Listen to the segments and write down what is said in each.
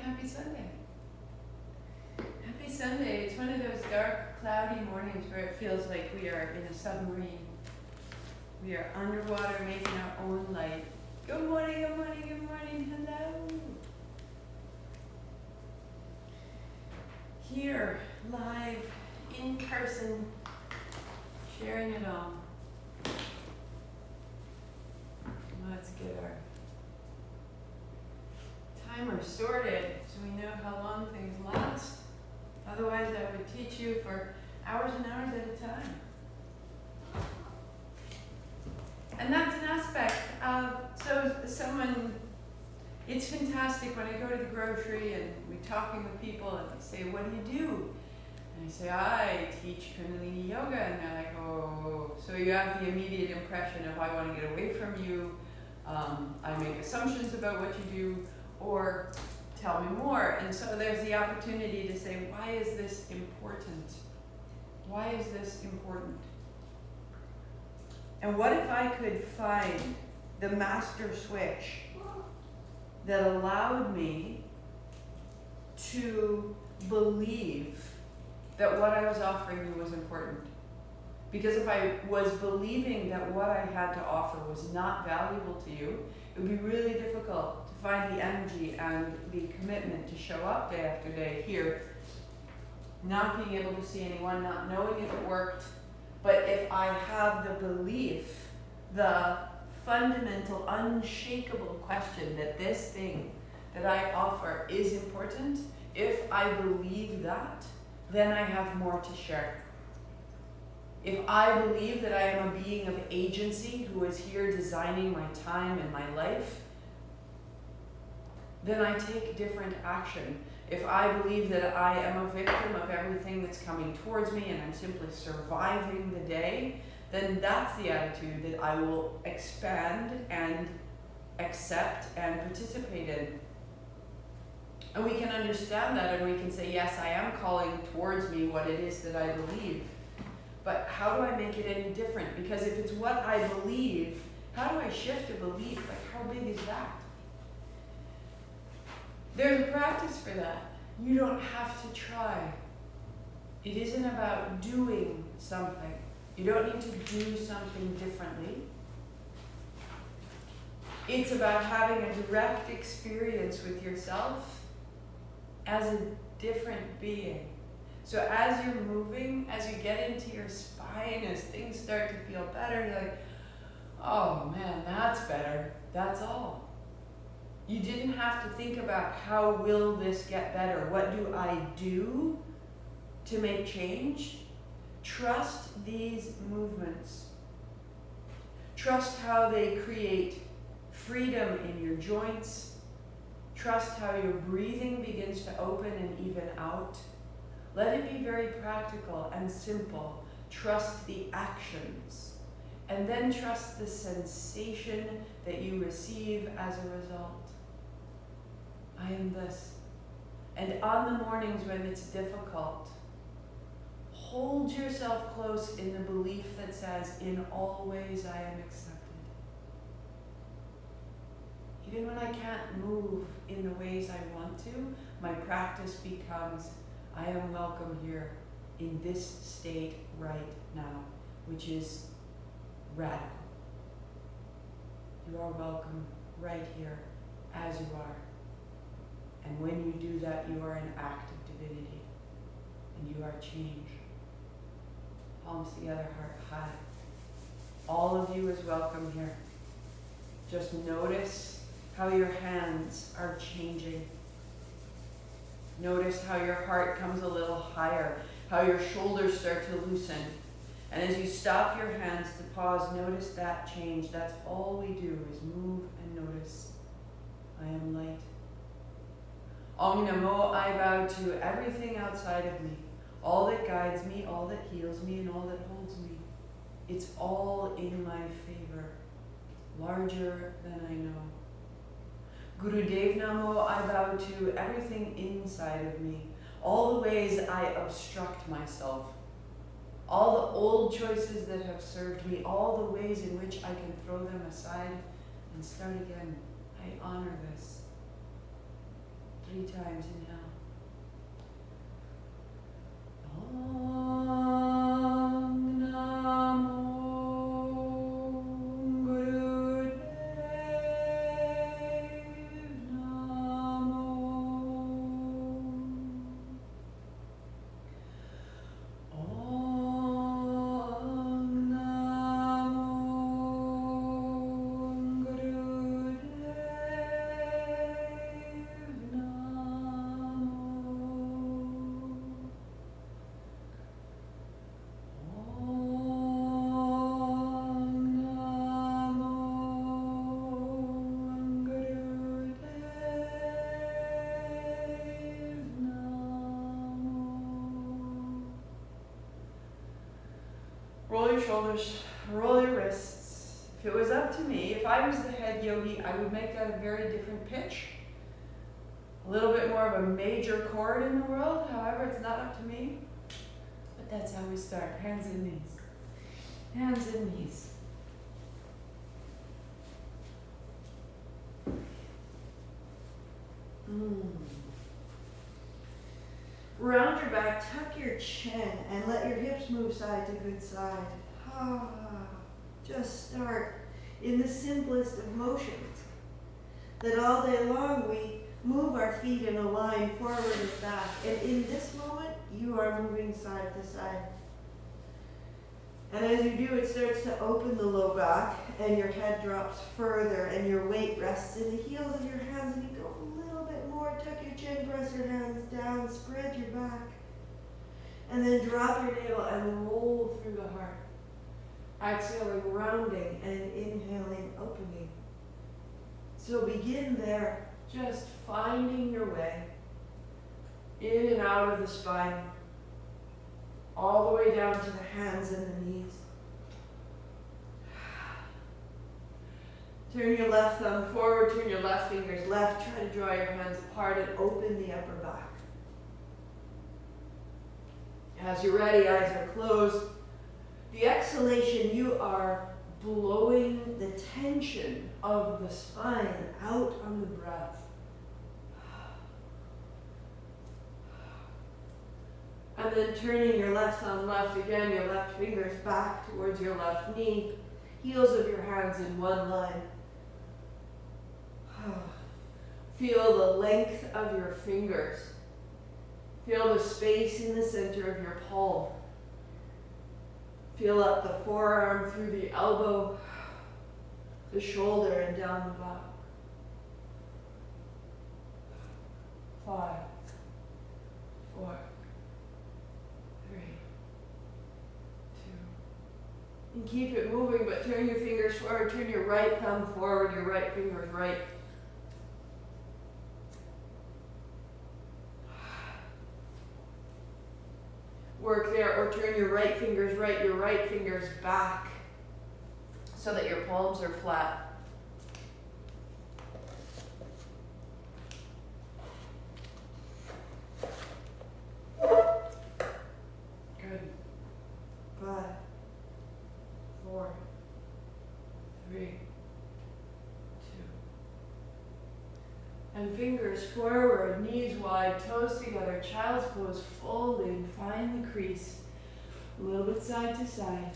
happy Sunday. Happy Sunday. It's one of those dark, cloudy mornings where it feels like we are in a submarine. We are underwater making our own light. Good morning, good morning, good morning. Hello. Here, live, in person, sharing it all. Let's get our timer sorted so we know how long things last. Otherwise, I would teach you for hours and hours at a time. And that's an aspect of, it's fantastic when I go to the grocery and we're talking with people and they say, what do you do? And I say, I teach kundalini yoga. And they're like, oh, so you have the immediate impression of I want to get away from you. I make assumptions about what you do, or tell me more. And so there's the opportunity to say, why is this important? Why is this important? And what if I could find the master switch that allowed me to believe that what I was offering you was important? Because if I was believing that what I had to offer was not valuable to you, it would be really difficult to find the energy and the commitment to show up day after day here, not being able to see anyone, not knowing if it worked. But if I have the belief, the fundamental, unshakable question that this thing that I offer is important, if I believe that, then I have more to share. If I believe that I am a being of agency who is here designing my time and my life, then I take different action. If I believe that I am a victim of everything that's coming towards me and I'm simply surviving the day, then that's the attitude that I will expand and accept and participate in. And we can understand that and we can say, yes, I am calling towards me what it is that I believe. But how do I make it any different? Because if it's what I believe, how do I shift a belief? Like, how big is that? There's a practice for that. You don't have to try. It isn't about doing something. You don't need to do something differently. It's about having a direct experience with yourself as a different being. So as you're moving, as you get into your spine, as things start to feel better, you're like, oh man, that's better. That's all. You didn't have to think about how will this get better? What do I do to make change? Trust these movements. Trust how they create freedom in your joints. Trust how your breathing begins to open and even out. Let it be very practical and simple. Trust the actions. And then trust the sensation that you receive as a result. I am this. And on the mornings when it's difficult, hold yourself close in the belief that says, in all ways I am accepted. Even when I can't move in the ways I want to, my practice becomes, I am welcome here in this state right now, which is radical. You are welcome right here as you are. And when you do that, you are an act of divinity. And you are change. Palms together, heart high. All of you is welcome here. Just notice how your hands are changing. Notice how your heart comes a little higher, how your shoulders start to loosen. And as you stop your hands to pause, notice that change. That's all we do is move and notice. I am light. Om Namo, I bow to everything outside of me, all that guides me, all that heals me, and all that holds me. It's all in my favor, larger than I know. Guru Dev Namo, I bow to everything inside of me, all the ways I obstruct myself, all the old choices that have served me, all the ways in which I can throw them aside and start again. I honor this. 3 times, inhale. Roll your shoulders, roll your wrists. If it was up to me, if I was the head yogi, I would make that a very different pitch. A little bit more of a major chord in the world. However, it's not up to me. But that's how we start. Hands and knees. Hands and knees. Round your back, tuck your chin, and let your hips move side to good side. Just start in the simplest of motions. That all day long we move our feet in a line forward and back. And in this moment, you are moving side to side. And as you do, it starts to open the low back, and your head drops further, and your weight rests in the heels of your hands, and you go a little bit more. Tuck your chin, press your hands down, spread your back. And then drop your navel and roll through the heart. Exhaling, rounding, and inhaling, opening. So begin there, just finding your way in and out of the spine, all the way down to the hands and the knees. Turn your left thumb forward, turn your left fingers left, try to draw your hands apart and open the upper back. As you're ready, eyes are closed. The exhalation, you are blowing the tension of the spine out on the breath. And then turning your left thumb left again, your left fingers back towards your left knee, heels of your hands in one line. Feel the length of your fingers. Feel the space in the center of your palm. Feel up the forearm through the elbow, the shoulder, and down the back. 5, 4, 3, 2. And keep it moving, but turn your fingers forward. Turn your right thumb forward, your right fingers right. Work there, or turn your right fingers right, your right fingers back, so that your palms are flat. Good. 5, 4, 3, 2. And fingers forward, knees wide, toes together, child's pose, folding, find the crease. A little bit side to side.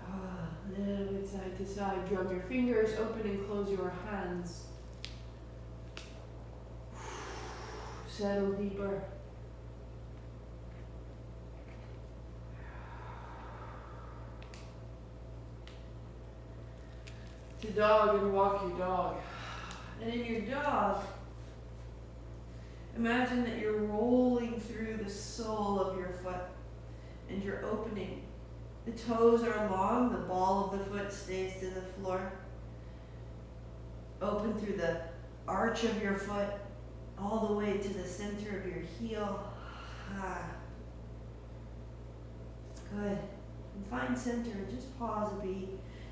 A little bit side to side. Drum your fingers, open and close your hands. Settle deeper. To dog and walk your dog. And in your dog, imagine that you're rolling through the sole of your foot and you're opening. The toes are long, the ball of the foot stays to the floor. Open through the arch of your foot all the way to the center of your heel. Good. And find center and just pause a beat.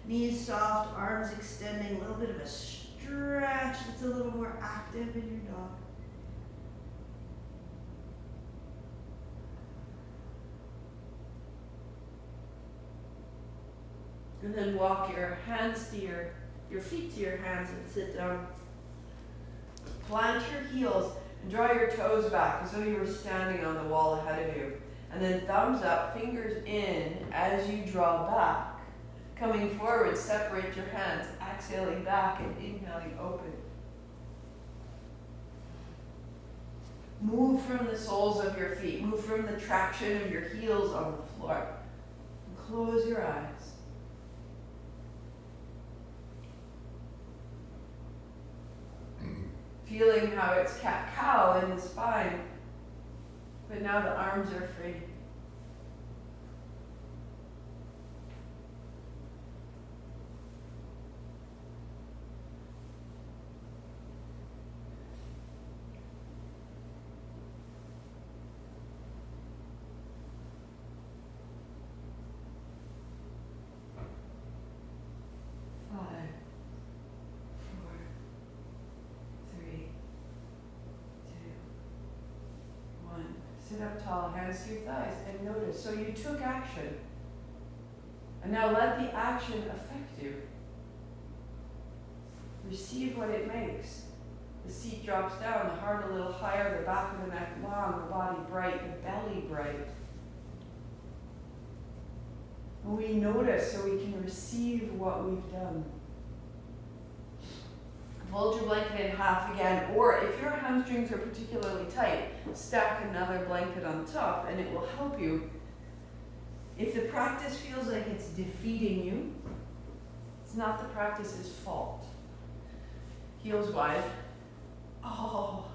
Knees soft, arms extending, a little bit of a stretch that's a little more active in your dog. And then walk your hands to your feet to your hands and sit down. Plant your heels and draw your toes back as though you were standing on the wall ahead of you. And then thumbs up, fingers in as you draw back. Coming forward, separate your hands, exhaling back and inhaling open. Move from the soles of your feet. Move from the traction of your heels on the floor. And close your eyes. Feeling how it's cat-cow in the spine, but now the arms are free. Sit up tall, hands to your thighs, and notice. So you took action. And now let the action affect you. Receive what it makes. The seat drops down, the heart a little higher, the back of the neck long, the body bright, the belly bright. And we notice so we can receive what we've done. Fold your blanket in half again, or if your hamstrings are particularly tight, stack another blanket on top and it will help you. If the practice feels like it's defeating you, it's not the practice's fault. Heels wide. Oh,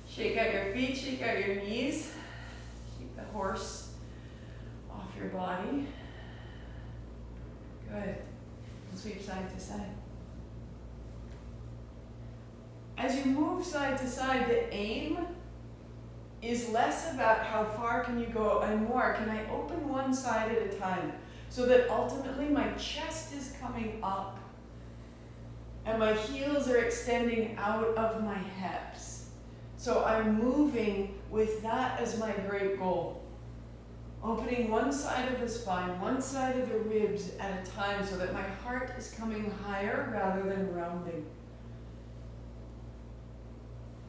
shake out your feet, shake out your knees. Keep the horse off your body. Good. And sweep side to side. As you move side to side, the aim is less about how far can you go and more, can I open one side at a time so that ultimately my chest is coming up and my heels are extending out of my hips. So I'm moving with that as my great goal. Opening one side of the spine, one side of the ribs at a time so that my heart is coming higher rather than rounding.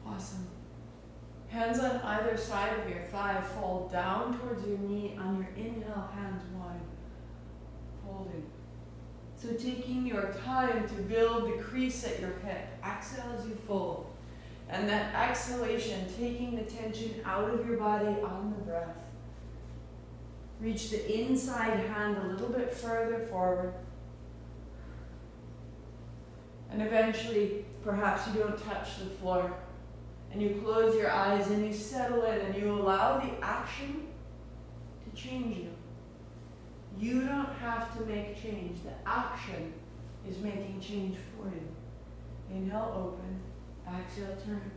Awesome. Hands on either side of your thigh, fall down towards your knee. On your inhale, hands wide, folding. So taking your time to build the crease at your hip. Exhale as you fold. And that exhalation, taking the tension out of your body on the breath. Reach the inside hand a little bit further forward. And eventually, perhaps you don't touch the floor. And you close your eyes and you settle in and you allow the action to change you. You don't have to make change. The action is making change for you. Inhale, open. Exhale, turn.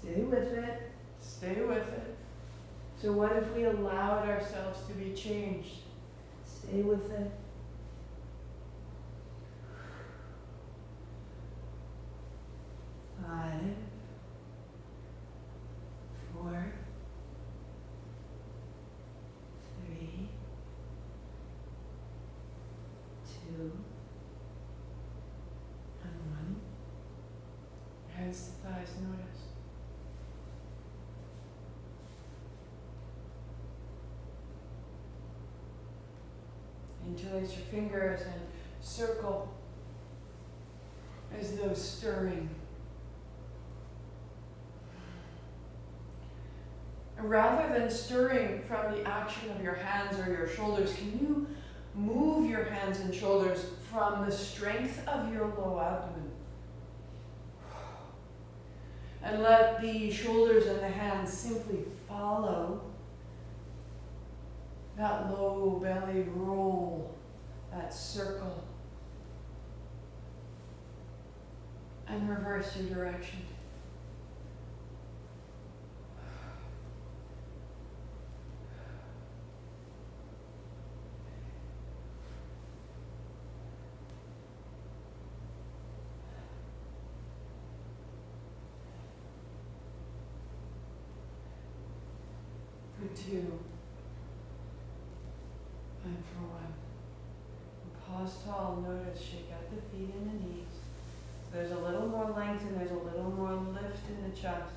Stay with it. Stay with it. So what if we allowed ourselves to be changed? Stay with it. 5, 4, 3, 2, and 1. Hands to thighs, notice. Interlace your fingers and circle as though stirring. And rather than stirring from the action of your hands or your shoulders, can you move your hands and shoulders from the strength of your low abdomen? And let the shoulders and the hands simply follow that low belly roll, that circle, and reverse your direction. two, and for one. Pause tall, notice, shake out the feet and the knees. So there's a little more length and there's a little more lift in the chest.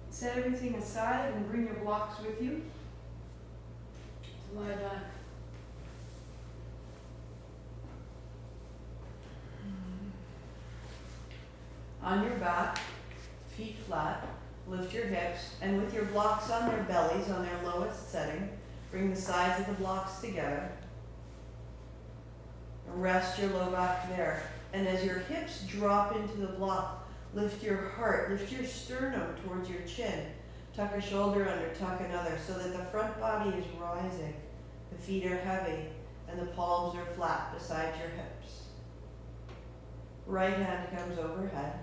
Set everything aside and bring your blocks with you. Lie back. On your back, feet flat, lift your hips, and with your blocks on their bellies, on their lowest setting, bring the sides of the blocks together. Rest your low back there. And as your hips drop into the block, lift your heart, lift your sternum towards your chin. Tuck a shoulder under, tuck another, so that the front body is rising. The feet are heavy, and the palms are flat beside your hips. Right hand comes overhead.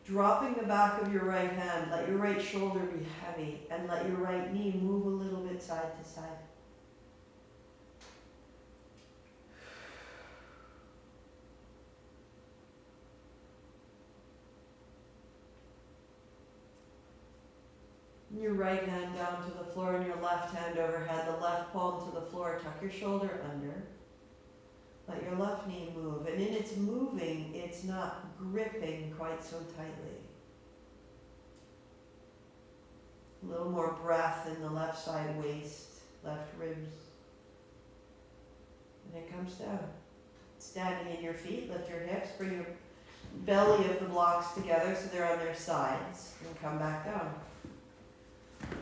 Dropping the back of your right hand, let your right shoulder be heavy, and let your right knee move a little bit side to side. Your right hand down to the floor and your left hand overhead, the left palm to the floor. Tuck your shoulder under. Let your left knee move. And in its moving, it's not gripping quite so tightly. A little more breath in the left side waist, left ribs. And it comes down. Standing in your feet, lift your hips, bring your belly of the blocks together so they're on their sides, and come back down.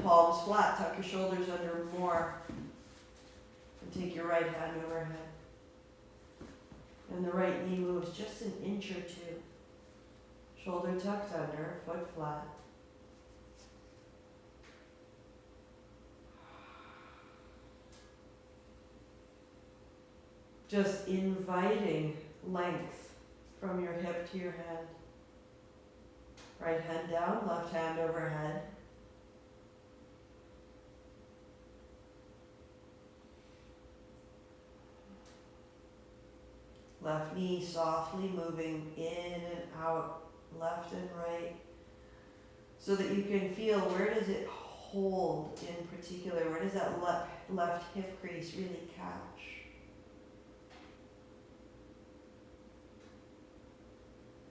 Palms flat, tuck your shoulders under more, and take your right hand overhead. And the right knee moves just an inch or two. Shoulder tucked under, foot flat. Just inviting length from your hip to your hand. Right hand down, left hand overhead. Left knee softly moving in and out, left and right, so that you can feel where does it hold in particular, where does that left hip crease really catch.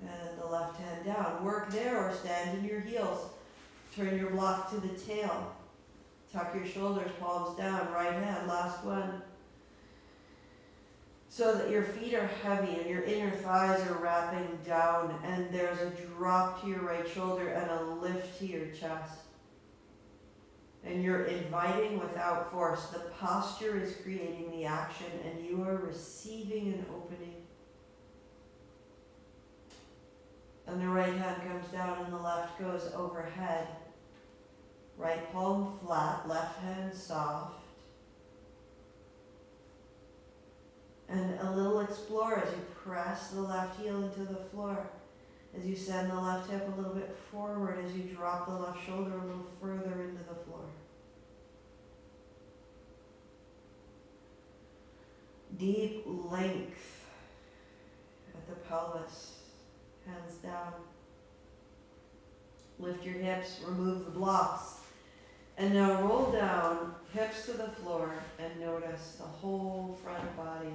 And the left hand down. Work there or stand in your heels. Turn your block to the tail. Tuck your shoulders, palms down, right hand, last one. So that your feet are heavy and your inner thighs are wrapping down and there's a drop to your right shoulder and a lift to your chest. And you're inviting without force. The posture is creating the action and you are receiving an opening. And the right hand comes down and the left goes overhead. Right palm flat, left hand soft. And a little explore as you press the left heel into the floor. As you send the left hip a little bit forward, as you drop the left shoulder a little further into the floor. Deep length at the pelvis, hands down. Lift your hips, remove the blocks. And now roll down, hips to the floor, and notice the whole front body.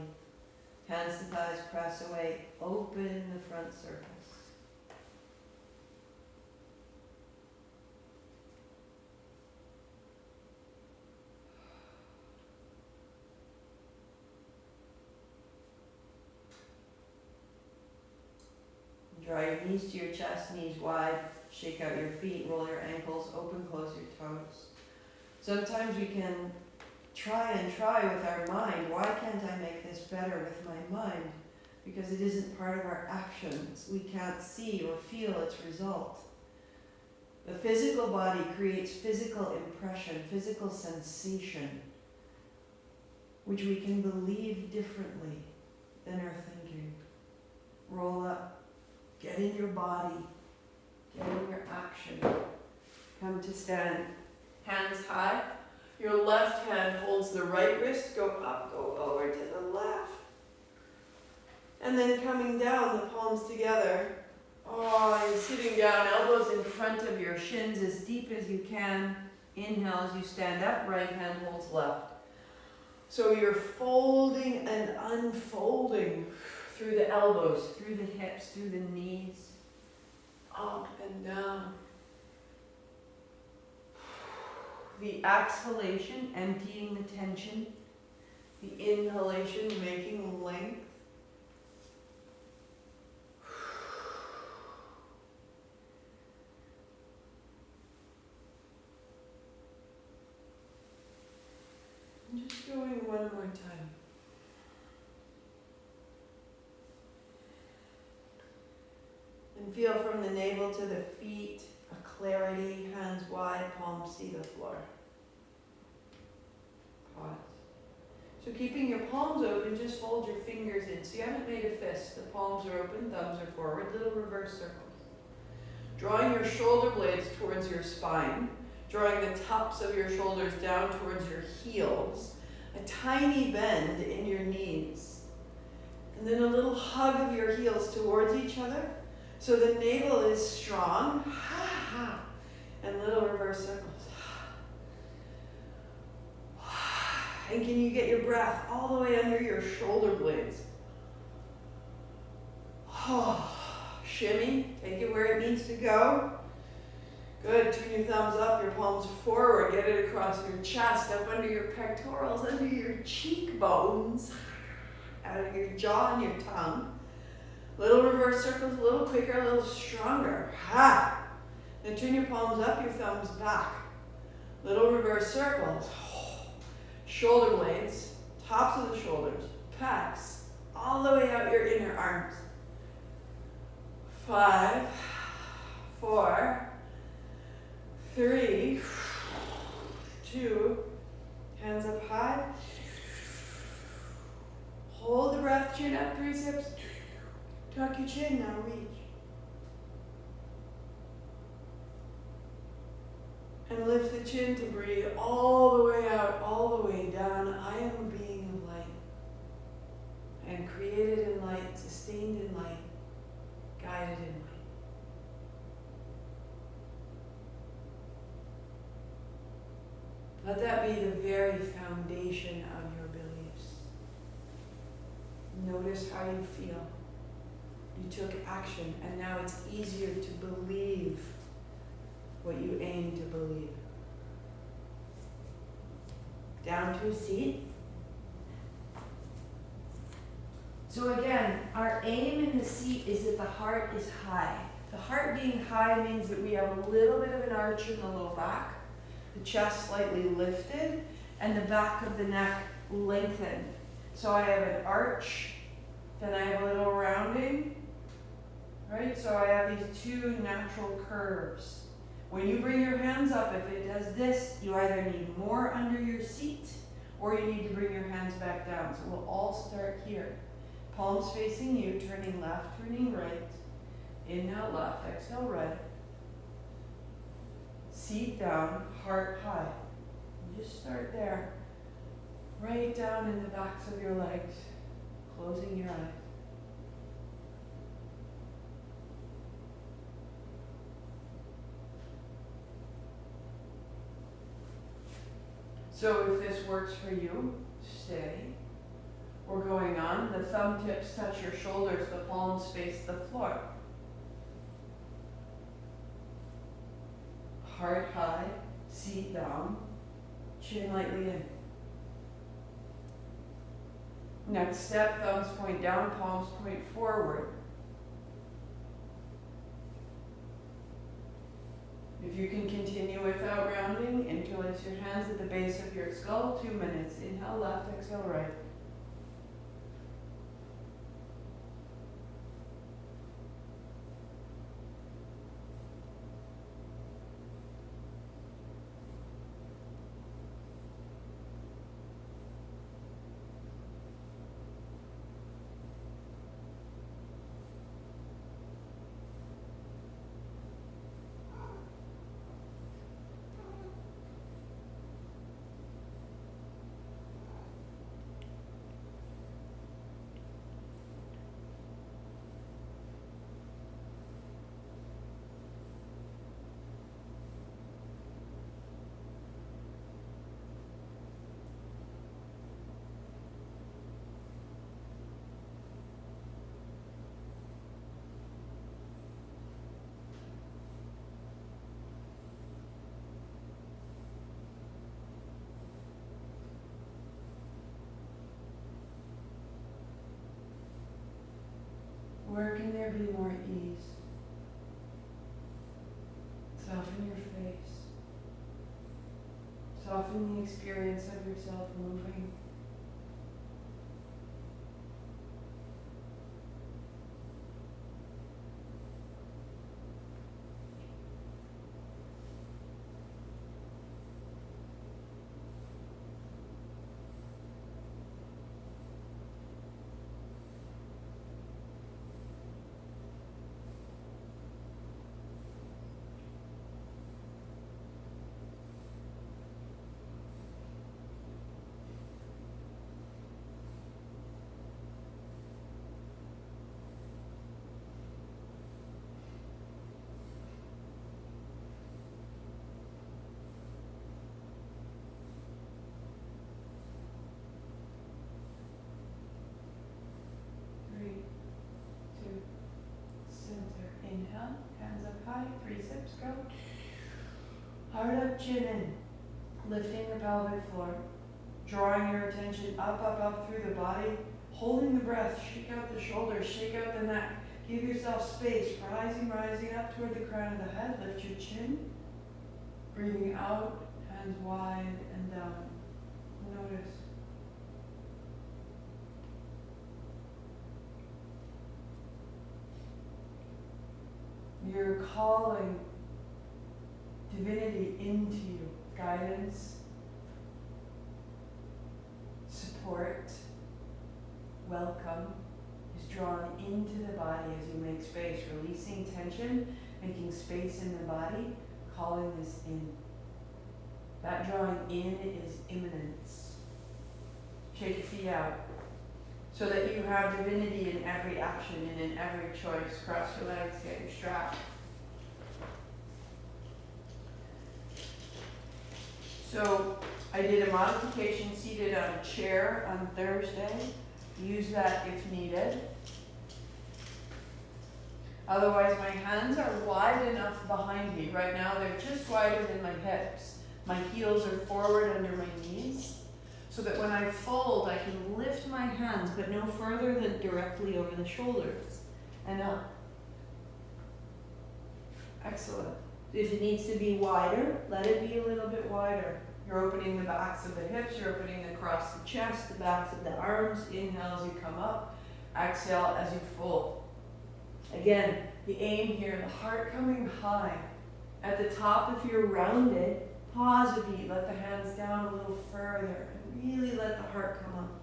Hands to thighs, press away, open the front surface. Draw your knees to your chest, knees wide, shake out your feet, roll your ankles, open, close your toes. Sometimes we can try with our mind. Why can't I make this better with my mind? Because it isn't part of our actions. We can't see or feel its result. The physical body creates physical impression, physical sensation, which we can believe differently than our thinking. Roll up, get in your body, get in your action. Come to stand, hands high. Your left hand holds the right wrist, go up, go over to the left. And then coming down, the palms together. Oh, and sitting down, elbows in front of your shins as deep as you can. Inhale as you stand up, right hand holds left. So you're folding and unfolding through the elbows, through the hips, through the knees, up and down. The exhalation, emptying the tension. The inhalation, making length. And just going one more time. And feel from the navel to the feet, a clarity, hands wide, palms see the floor. Pause. So keeping your palms open, just fold your fingers in. So you haven't made a fist. The palms are open, thumbs are forward, little reverse circles. Drawing your shoulder blades towards your spine. Drawing the tops of your shoulders down towards your heels. A tiny bend in your knees. And then a little hug of your heels towards each other. So the navel is strong. And little reverse circles. And can you get your breath all the way under your shoulder blades? Shimmy, take it where it needs to go. Good, turn your thumbs up, your palms forward, get it across your chest, up under your pectorals, under your cheekbones, out of your jaw and your tongue. Little reverse circles, a little quicker, a little stronger. Then turn your palms up, your thumbs back. Little reverse circles. Shoulder blades, tops of the shoulders, pecs, all the way out your inner arms. 5, 4, 3, 2, hands up high. Hold the breath, chin up, 3 steps. Tuck your chin, now reach. And lift the chin to breathe all the way out, all the way down. I am a being of light. I am created in light, sustained in light, guided in light. Let that be the very foundation of your beliefs. Notice how you feel. You took action, and now it's easier to believe what you aim to believe. Down to a seat. So again, our aim in the seat is that the heart is high. The heart being high means that we have a little bit of an arch in the low back, the chest slightly lifted, and the back of the neck lengthened. So I have an arch, then I have a little rounding, right? So I have these 2 natural curves. When you bring your hands up, if it does this, you either need more under your seat or you need to bring your hands back down. So we'll all start here. Palms facing you, turning left, turning right. Inhale left, exhale right. Seat down, heart high. And just start there. Right down in the backs of your legs, closing your eyes. So if this works for you, stay. We're going on. The thumb tips touch your shoulders, the palms face the floor. Heart high, seat down, chin lightly in. Next step, thumbs point down, palms point forward. If you can continue without rounding, interlace your hands at the base of your skull, 2 minutes. Inhale left, exhale right. Where can there be more ease? Soften your face. Soften the experience of yourself moving. Inhale, hands up high, 3 sips, go. Heart up, chin in. Lifting the pelvic floor. Drawing your attention up, up, up through the body. Holding the breath, shake out the shoulders, shake out the neck. Give yourself space, rising, rising up toward the crown of the head. Lift your chin. Breathing out, hands wide and down. Notice. You're calling divinity into you. Guidance, support, welcome is drawn into the body as you make space, releasing tension, making space in the body, calling this in. That drawing in is immanence. Shake your feet out so that you have divinity in every action and in every choice. Cross your legs, get your strap. So I did a modification seated on a chair on Thursday. Use that if needed. Otherwise, my hands are wide enough behind me. Right now, they're just wider than my hips. My heels are forward under my knees, so that when I fold, I can lift my hands, but no further than directly over the shoulders and up. Excellent. If it needs to be wider, let it be a little bit wider. You're opening the backs of the hips, you're opening across the chest, the backs of the arms. Inhale as you come up, exhale as you fold. Again, the aim here, the heart coming high. At the top, if you're rounded, pause a beat, let the hands down a little further, and really let the heart come up.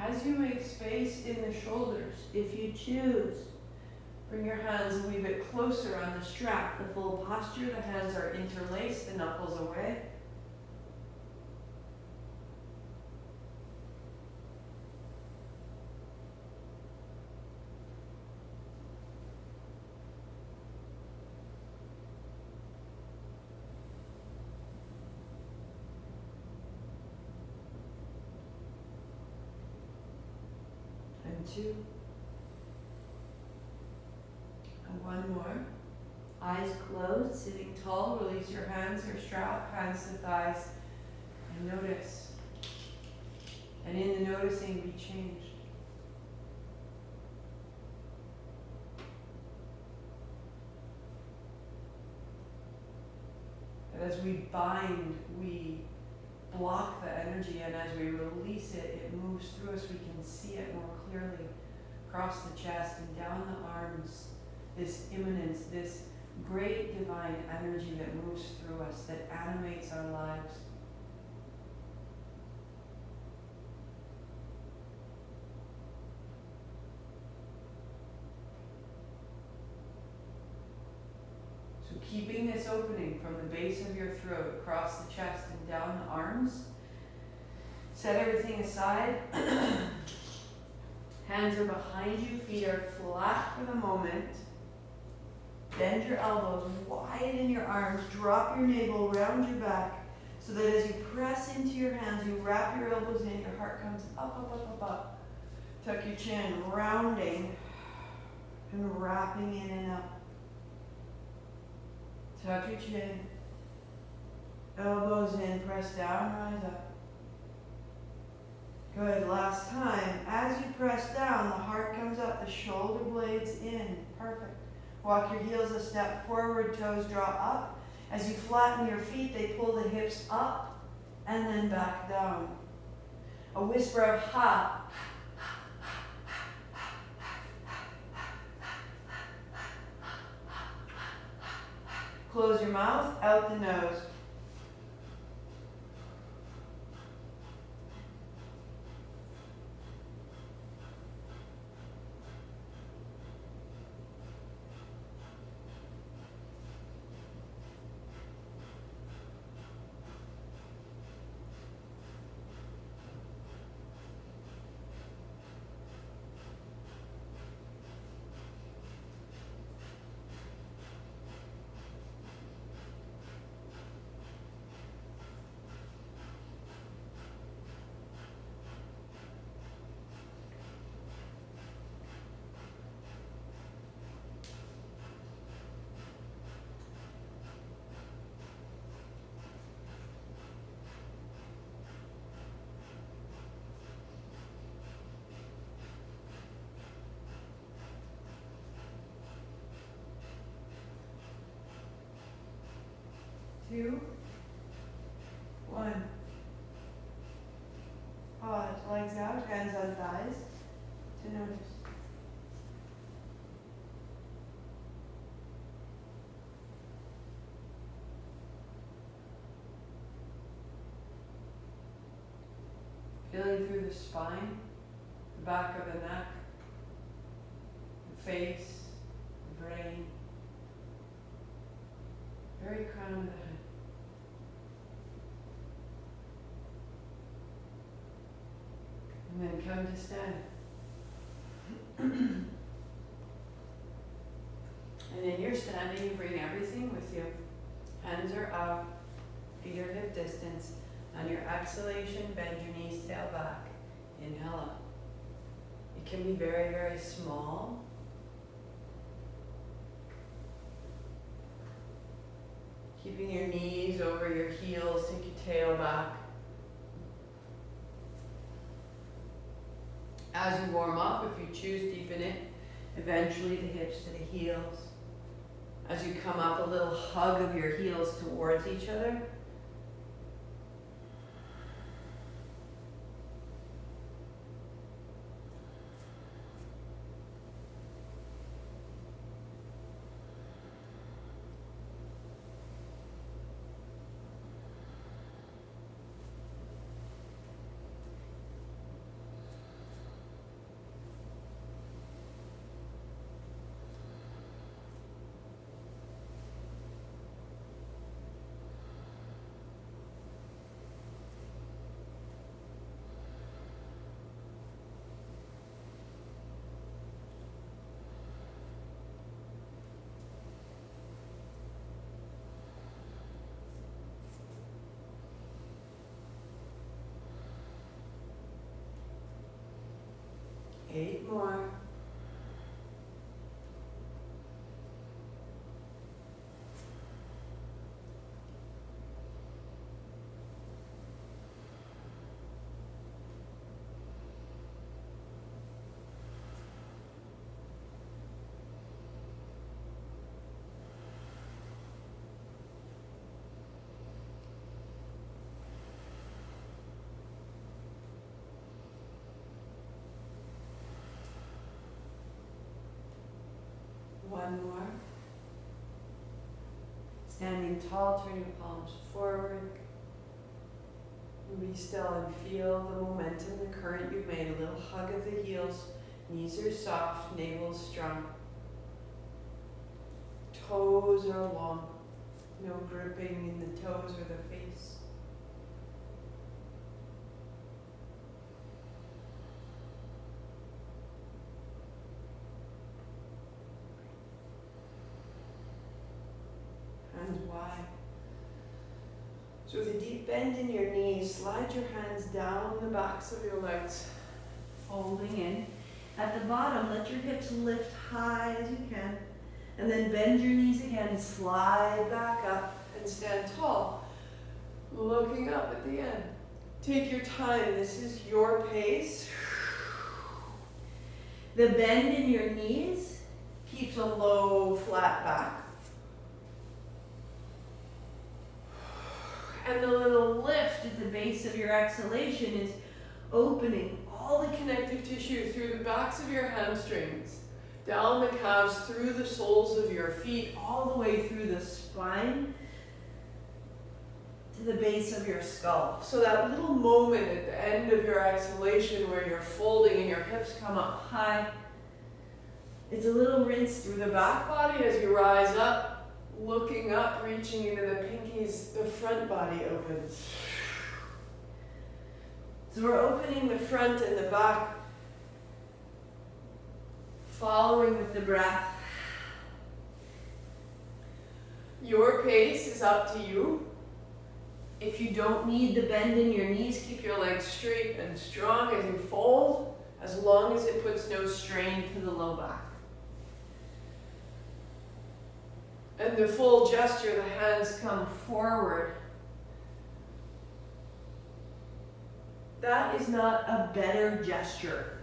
As you make space in the shoulders, if you choose, bring your hands a wee bit closer on the strap, the full posture. The hands are interlaced, the knuckles away. And 2. And 1 more. Eyes closed, sitting tall. Release your hands or strap, hands to thighs, and notice. And in the noticing, be changed. That as we bind, we block the energy, and as we release it, it moves through us. We can see it more clearly across the chest and down the arms. This immanence, this great divine energy that moves through us, that animates our lives. So keeping this opening from the base of your throat, across the chest and down the arms. Set everything aside. Hands are behind you, feet are flat for the moment. Bend your elbows, widen your arms, drop your navel around your back so that as you press into your hands, you wrap your elbows in, your heart comes up, up, up, up, up. Tuck your chin, rounding and wrapping in and up. Tuck your chin, elbows in, press down, rise up. Good, last time. As you press down, the heart comes up, the shoulder blades in. Perfect. Walk your heels a step forward, toes draw up. As you flatten your feet, they pull the hips up and then back down. A whisper of ha. Close your mouth, out the nose. Two, one. Pause, legs out, hands on thighs to notice. Feeling through the spine, the back of the neck, the face, the brain, very crown of the head. And then come to stand. And in your standing, you bring everything with you. Hands are up, feet are hip distance. On your exhalation, bend your knees, tail back. Inhale up. It can be very, very small. Keeping your knees over your heels, take your tail back. As you warm up, if you choose, deepen it. Eventually the hips to the heels. As you come up, a little hug of your heels towards each other. Eight more. One more. Standing tall, turn your palms forward. And be still and feel the momentum, the current you've made. A little hug of the heels. Knees are soft, navel strong. Toes are long. No gripping in the toes or the face. So with a deep bend in your knees, slide your hands down the backs of your legs, Folding in. At the bottom, let your hips lift high as you can. And then bend your knees again, slide back up. and stand tall, looking up at the end. Take your time, this is your pace. The bend in your knees keeps a low, flat back. And the little lift at the base of your exhalation is opening All the connective tissue through the backs of your hamstrings, down the calves, through the soles of your feet, all the way through the spine to the base of your skull. so that little moment at the end of your exhalation where you're folding and your hips come up high. It's a little rinse Through the back body as you rise up, looking up, reaching into the pinkies, the front body opens. So we're opening the front and the back, following with the breath. Your pace is up to you. If you don't need the bend in your knees, keep your legs straight and strong as you fold, as long as it puts no strain to the low back. And the full gesture, the hands come forward. That is not a better gesture.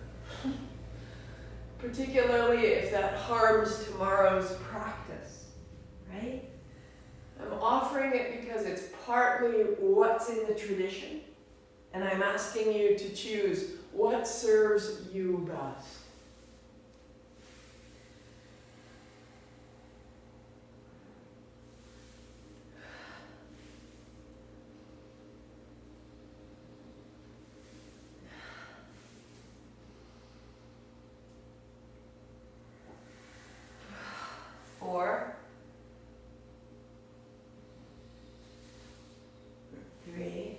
Particularly if that harms tomorrow's practice. Right? I'm offering it because it's partly what's in the tradition, and I'm asking you to choose what serves you best. Four, three,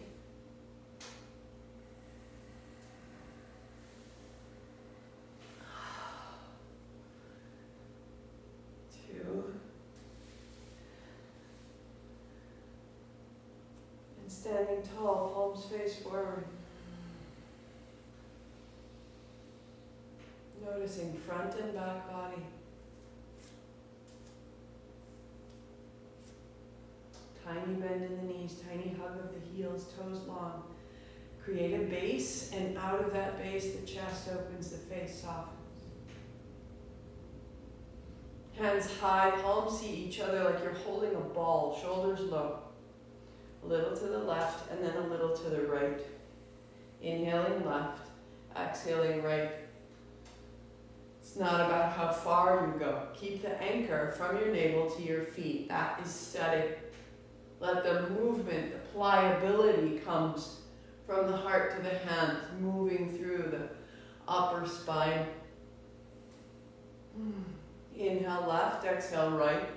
two, and standing tall, palms face forward. Noticing front and back body. Tiny bend in the knees, tiny hug of the heels, toes long. Create a base, and out of that base, the chest opens, the face softens. Hands high, palms see each other like you're holding a ball, shoulders low. A little to the left, and then a little to the right. Inhaling left, exhaling right. It's not about how far you go. Keep the anchor from your navel to your feet. That is static. Let the movement, the pliability comes from the heart to the hands, moving through the upper spine. Inhale left, exhale right.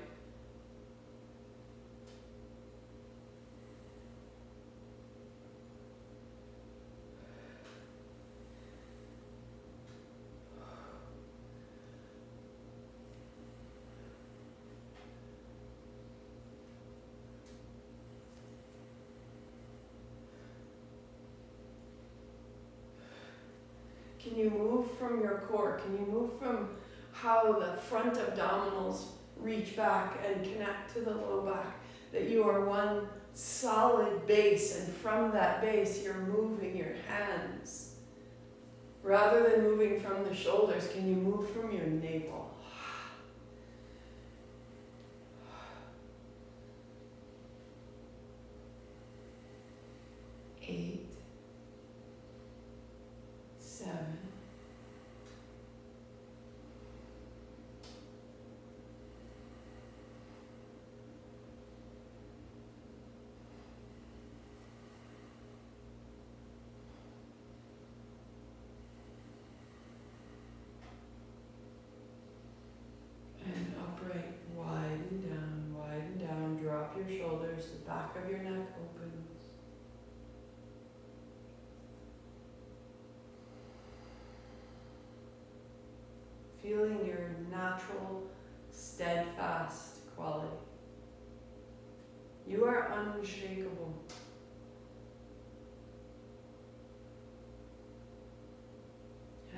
Can you move from your core? Can you move from how the front abdominals reach back and connect to the low back? That you are one solid base, and from that base you're moving your hands. Rather than moving from the shoulders, can you move from your navel? Eight. 7. And upright, widen down, drop your shoulders, the back of your neck opens. Feeling your natural, steadfast quality. You are unshakable.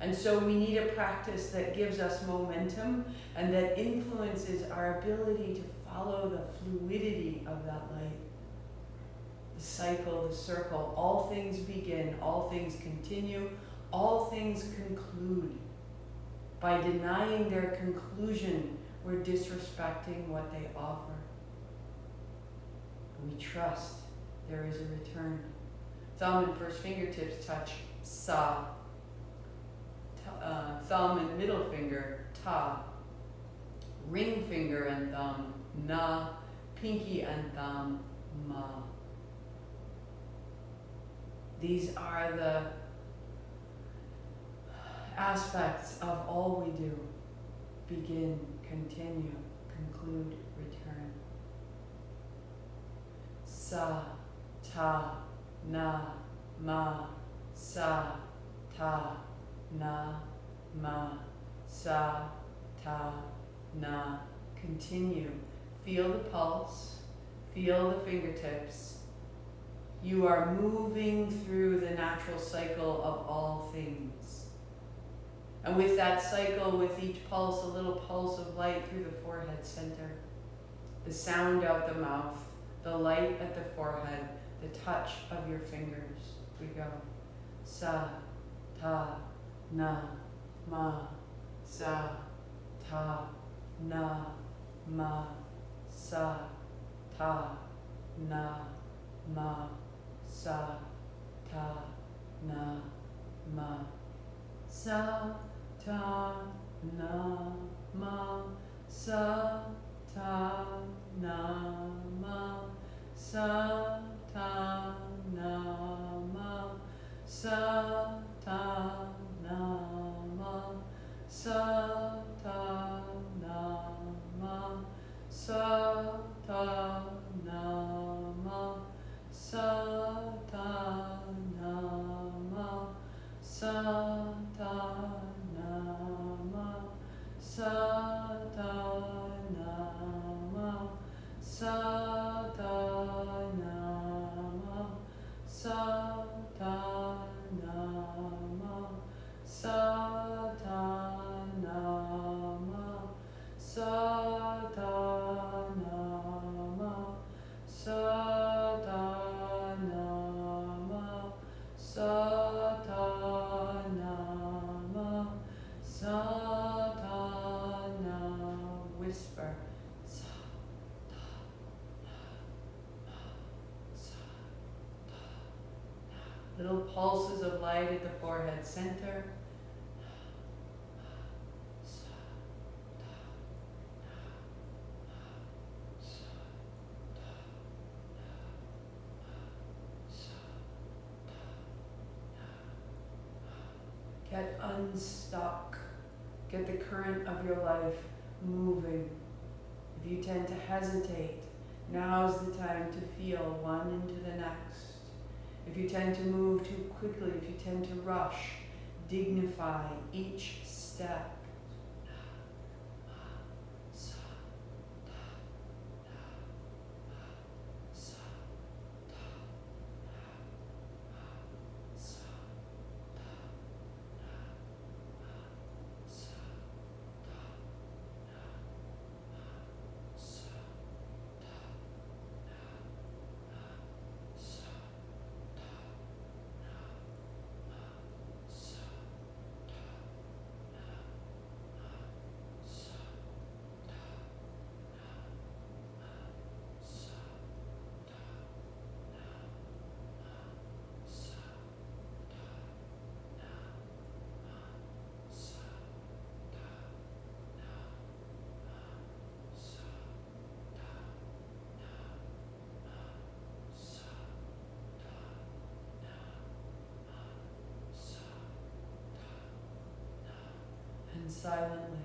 And so we need a practice that gives us momentum and that influences our ability to follow the fluidity of that light. The cycle, the circle, all things begin, all things continue, all things conclude. By denying their conclusion, we're disrespecting what they offer. We trust there is a return. Thumb and first fingertips touch sa. Thumb and middle finger ta. Ring finger and thumb na. Pinky and thumb ma. These are the aspects of all we do. Begin, continue, conclude, return. Sa, ta, na, ma, sa, ta, na, ma, sa, ta, na. Continue. Feel the pulse. Feel the fingertips. You are moving through the natural cycle of all things. And with that cycle, with each pulse, a little pulse of light through the forehead center. The sound out the mouth, the light at the forehead, the touch of your fingers. We go. Sa, ta, na, ma, sa, ta, na, ma, sa, ta, na, ma, sa, ta, na, ma, sa, ta, na, ma, sa, ta, na, ma, sa, ta, na, ma, sa, ta, na, ma, sa, ta, na, ma, sa, ta, na, ma, sa, ta, na, ma, sa, ta, na, ma, sa, ta, na, ma, sa, ta, na, ma, sa, ta, na, ma, sa, ta, na, ma, sa, ta, na, ma, sa, ta, na, ma, sa, ta, na, ma, sa, ta, na. Whisper. Sa, ta, na, ma, sa, ta, na. Little pulses of light at the forehead center. Get unstuck. Get the current of your life moving. If you tend to hesitate, now's the time to feel one into the next. If you tend to move too quickly, if you tend to rush, dignify each step. And silently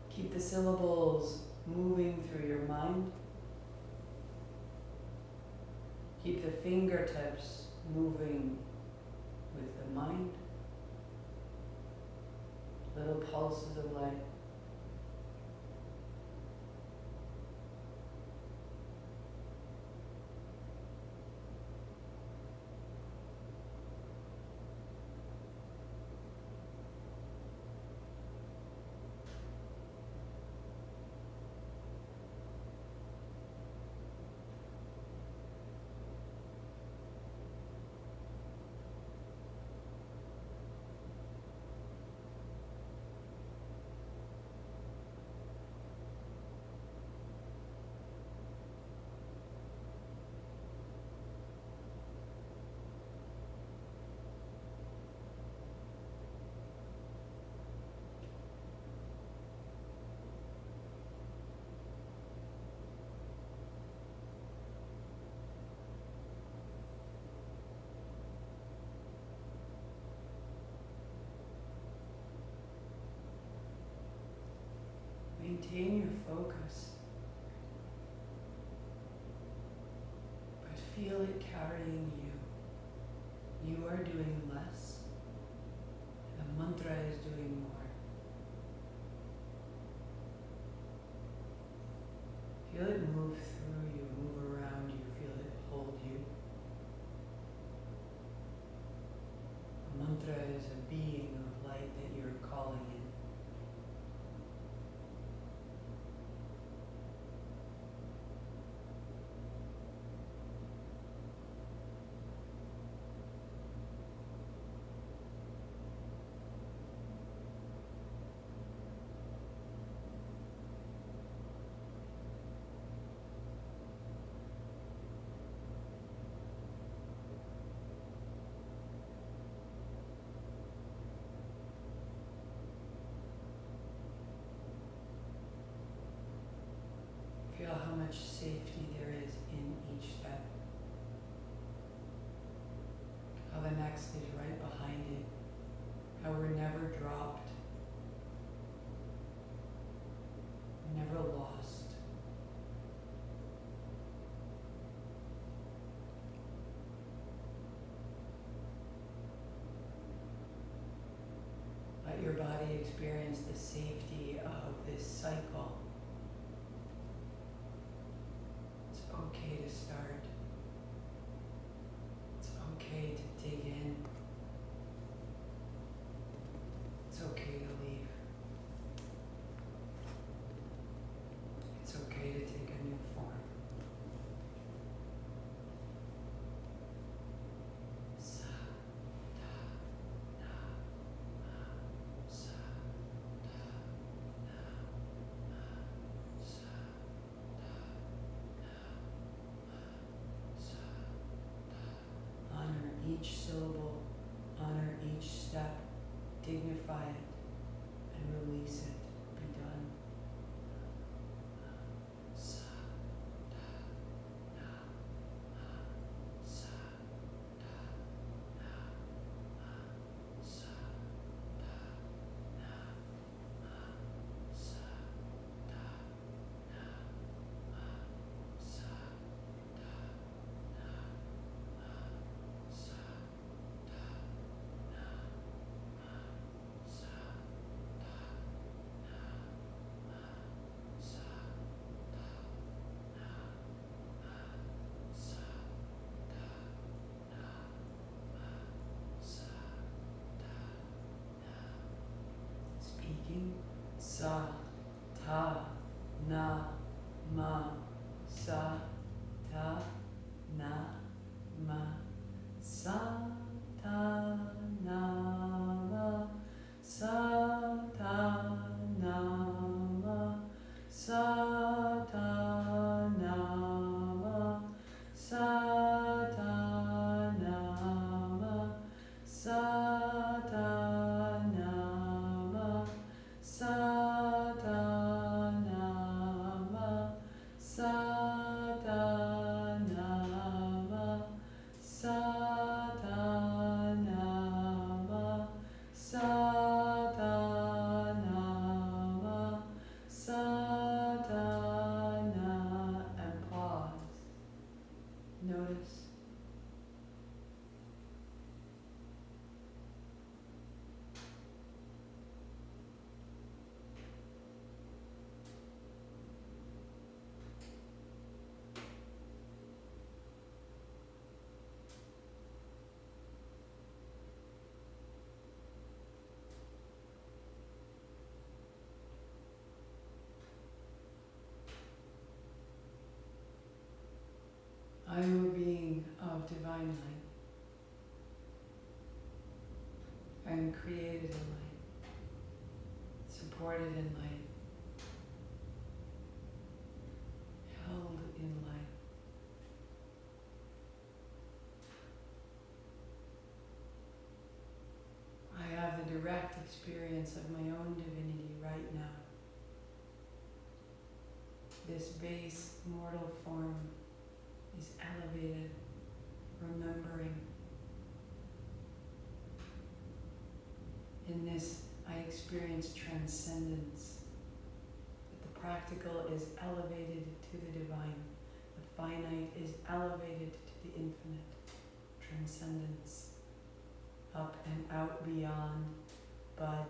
keep the syllables moving through your mind. Keep the fingertips moving with the mind. Little pulses of light. Maintain your focus, but feel it carrying you. You are doing less, and the mantra is doing more. Feel it move through you, move around you, feel it hold you. A mantra is a being of light that you're calling in. Feel how much safety there is in each step. How the next is right behind it. How we're never dropped. Never lost. Let your body experience the safety of this cycle. It's okay to start. It's okay to dig in. It's okay to leave. It's okay to take a new form. Sa, ta, na, ma. Sa, ta, na, ma. Sa, ta, na, ma. Sa, ta. Honor each syllable, honor each step, dignify it, and release it. Be done. Sa, ta, na, ma. Sa, ta, na, ma. Sa, ta, na, ma. Sa, ta, na, ma. Sa, ta, na, ma. Sa, ta, na, ma. Sa, speaking sa, ta, na, ma. Sa, ta, na, ma. Sa, ta, na, ma. Sa, ta, na, ma. Sa, ta, na, ma. Sa, ta, na, ma. Sa, ta, na, ma. Sa, ta, na, ma. Sa, ta, na, ma. Sa, ta, na, ma. Sa, ta, na, ma. Sa, ta, na, and pause. Notice. I am a being of divine light. I am created in light, supported in light, held in light. I have the direct experience of my own divinity right now. This base mortal form is elevated, remembering. In this, I experience transcendence, that the practical is elevated to the divine. The finite is elevated to the infinite. Transcendence. Up and out beyond bud,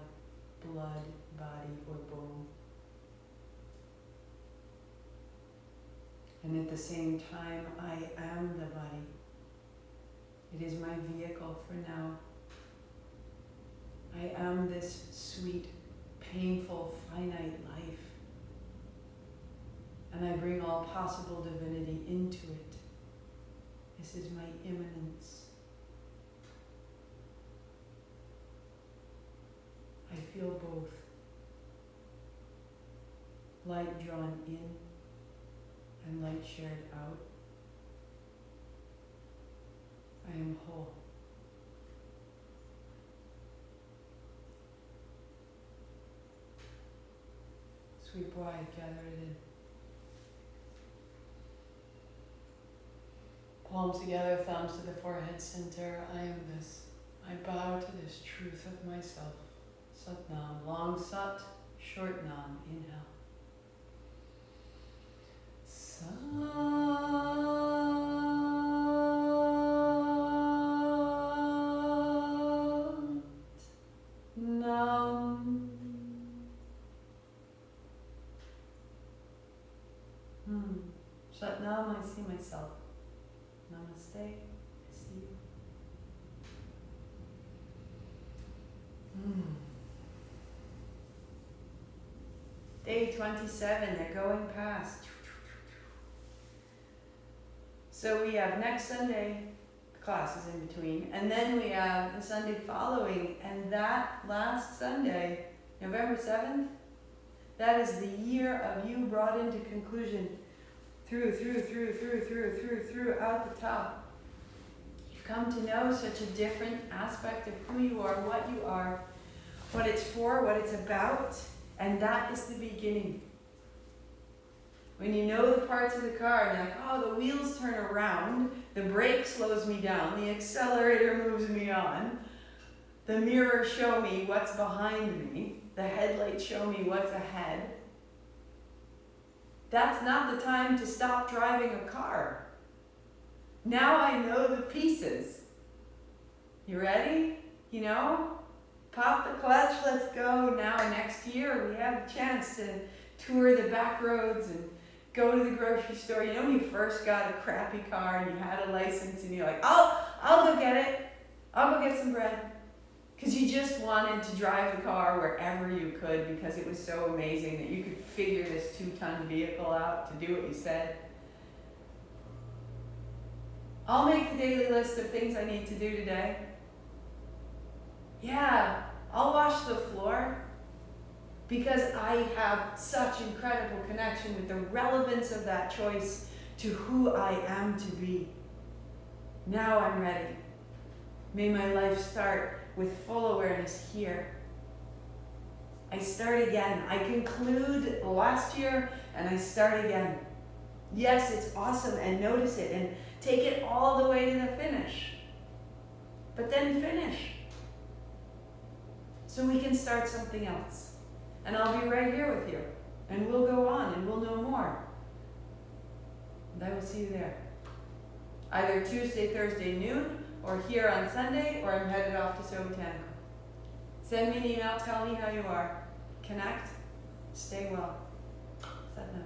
blood, body, or bone. And at the same time, I am the body. It is my vehicle for now. I am this sweet, painful, finite life. And I bring all possible divinity into it. This is my immanence. I feel both. Light drawn in and light shared out. I am whole. Sweep wide, gather it in. Palms together, thumbs to the forehead center. I am this. I bow to this truth of myself. Sat Nam, long sat, short nam, inhale. Sat Nam. Sat Nam, I see myself. Namaste, I see you. Day 27, they're going past. So we have next Sunday, classes in between, and then we have the Sunday following, and that last Sunday, November 7th, that is the year of you brought into conclusion out the top. You've come to know such a different aspect of who you are, what it's for, what it's about, and that is the beginning. When you know the parts of the car, and you're like, oh, the wheels turn around, the brake slows me down, the accelerator moves me on, the mirrors show me what's behind me, the headlights show me what's ahead. That's not the time to stop driving a car. Now I know the pieces. You ready? You know? Pop the clutch, let's go. Now next year we have a chance to tour the back roads and go to the grocery store. You know when you first got a crappy car and you had a license and you're like, I'll go get it. I'll go get some bread. Because you just wanted to drive the car wherever you could because it was so amazing that you could figure this 2-ton vehicle out to do what you said. I'll make the daily list of things I need to do today. Yeah, I'll wash the floor because I have such incredible connection with the relevance of that choice to who I am to be. Now I'm ready. May my life start with full awareness here. I start again. I conclude last year and I start again. Yes, it's awesome, and notice it and take it all the way to the finish. But then finish. So we can start something else. And I'll be right here with you. And we'll go on and we'll know more. And I will see you there. Either Tuesday, Thursday noon, or here on Sunday, or I'm headed off to Sobotanical. Send me an email, tell me how you are. Connect, stay well. Satnam.